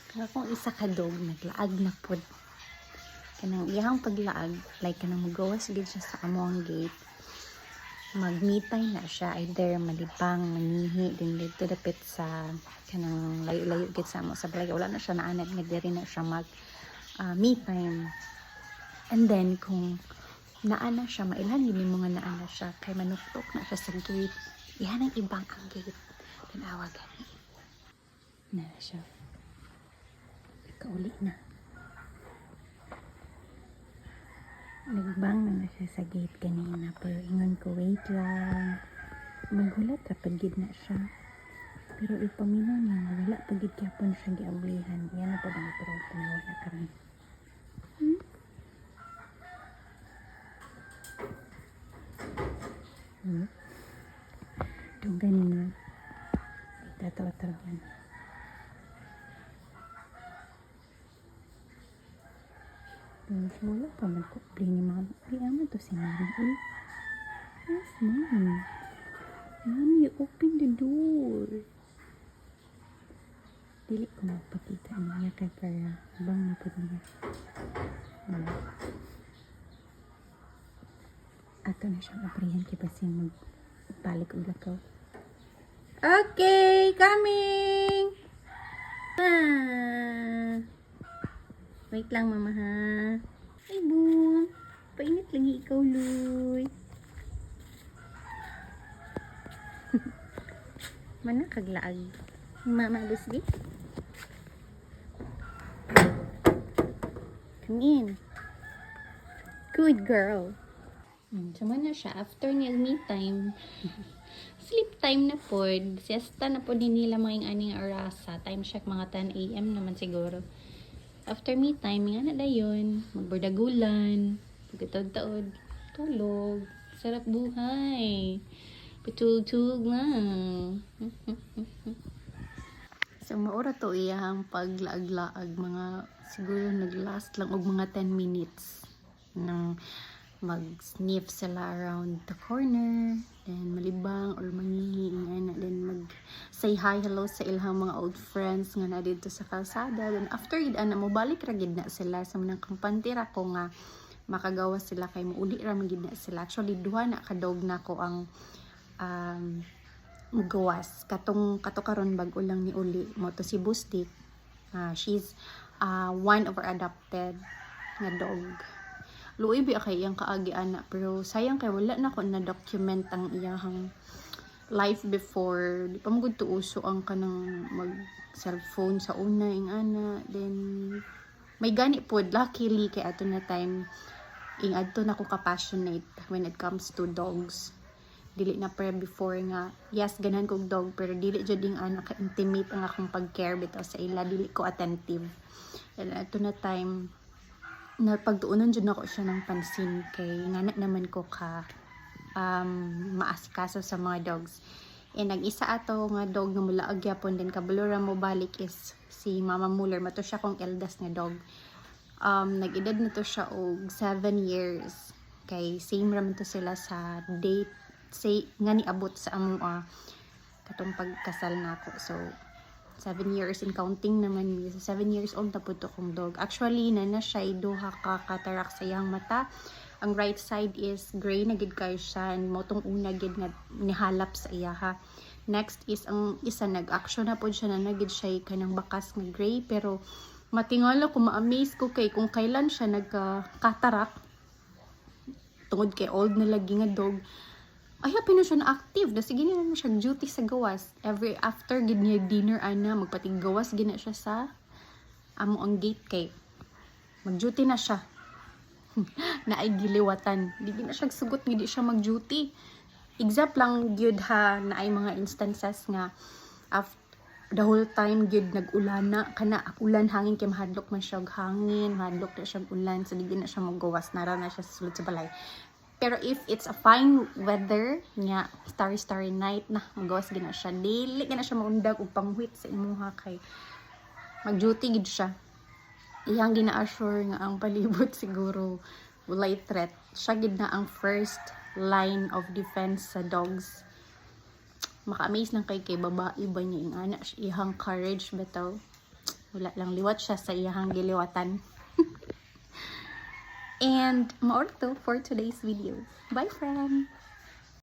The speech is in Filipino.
Kaya kung isa ka dog, naglaag na pod. Kanang iyang paglaag, like kanang magawas gid siya sa among gate. Magmitay na siya, either malibang, mangihi, din dito dapit sa kanang layo-layo gid sa amo sa balay. Wala na siya naanad nga diri na siya mag me time. And then kung naana siya, mailhan yun mo nga naana siya, kay manuktok na siya sa gate. Iyan ang ibang ang gate. Tanawa gani. Na siya. Kauli na. Nagbang na siya sa gate kanina, pero ingon ko, wait lang. Maghulat ra pagid na siya. Pero ipaminaw niya, wala pagid kapon siya giablihan. Yan na pa bang pero tanawa na karon. Dugan na. Itatawa-tawahan. Pero wala pa magkukli ni mama. Ay, ama to si mama. Yes, mommy. Mommy, open the door. Dili ko magpakita niya kay para bang mapod niya. Ato na siyang abrihan kay kasi magbalik og lakaw. Okay, coming! Wait lang, mama, ha? Ay, boom! Painit lang ikaw, Luy. Mana kaglaag? Mama, Busdi? Come in. Good girl. Sama na siya. After niya me time, sleep time na po. Siesta na po din nila mga aning arasa. Time check mga 10 a.m. naman siguro. After me time, nga na dayon. Magbordagulan. Pagkataod-taod. Tulog. Sarap buhay. Patulog-tulog lang. So, maura to iyang paglaag-laag. Mga, siguro naglast lang og mga 10 minutes. Nang mag-sniff sila around the corner, then malibang or mangihi nga, then mag-say hi, hello sa ilang mga old friends nga na dito sa kalsada. Then after yun, mo balik ra gid na sila sa manang kampantira ko nga makagawa sila kay muuli ra magid na sila. Actually, duha na kadog na ko ang gawas. Kato karon bag-o lang ni uli mo to si Bustik. She's one of our adopted nga dog. Luoy bi kay iyang kaagi ana, pero sayang kay wala na ko na document ang iyang life before. Di pa magud to uso ang kanang mag cellphone sa una ing ana. Then may gani pod, luckily kay ato na time ing adto na ko ka-passionate when it comes to dogs. Dili na pre before nga yes ganan kog dog, pero dili jud ding ana ka intimate ang akong pag-care bitaw sa ila, dili ko attentive. And ato na time na pagtuunan dyan ako siya ng pansin kay ngana naman ko ka maasikaso sa mga dogs. Nag-isa ato nga dog nga mula agyapon din kabulura mo balik is si Mama Muller. Mato siya kong eldest nga dog. Nag-edad na to siya og 7 years. Kay same raman to sila sa date say nga niabot sa among katong pagkasal nako. So 7 years in counting naman. 7 years old na po ito kong dog. Actually, na siya duha ka katarak sa iyang mata. Ang right side is gray na gid kayo siya. Motong una gid nga nihalap sa iya ha. Next is ang isa nag-action na po siya na nagid siya kanang bakas nga gray. Pero matingala ko, ma-amaze ko kay kung kailan siya nagka-katarak. Tungod kay old na lagi nga dog. Ay, happy na siya na active. Da sige na siya duty sa gawas. Every after gid niya dinner ana, magpating gawas gina siya sa amo ang gate kay mag-duty na siya. Na ay giliwatan. Di na siya sugot nga di siya mag-duty. Example lang gyud ha na ay mga instances nga after the whole time gyud nag-ulana kana ulan hangin kay mahadlok man siya og hangin, mahadlok na siya og ulan, so di na siya maggawas, nara na siya sa sulod sa balay. Pero if it's a fine weather, nga starry night na, magawas gina siya. Dili gina siya maundag o panghuit sa imuha kay mag-duty gid siya. Iyang gina-assure nga ang palibot siguro walay threat. Siya gid na ang first line of defense sa dogs. Maka-amaze lang kay babae ba niya ing ana iyang courage bitaw. Wala lang, liwat siya sa iyahang giliwatan. And, maor to for today's video. Bye, friend!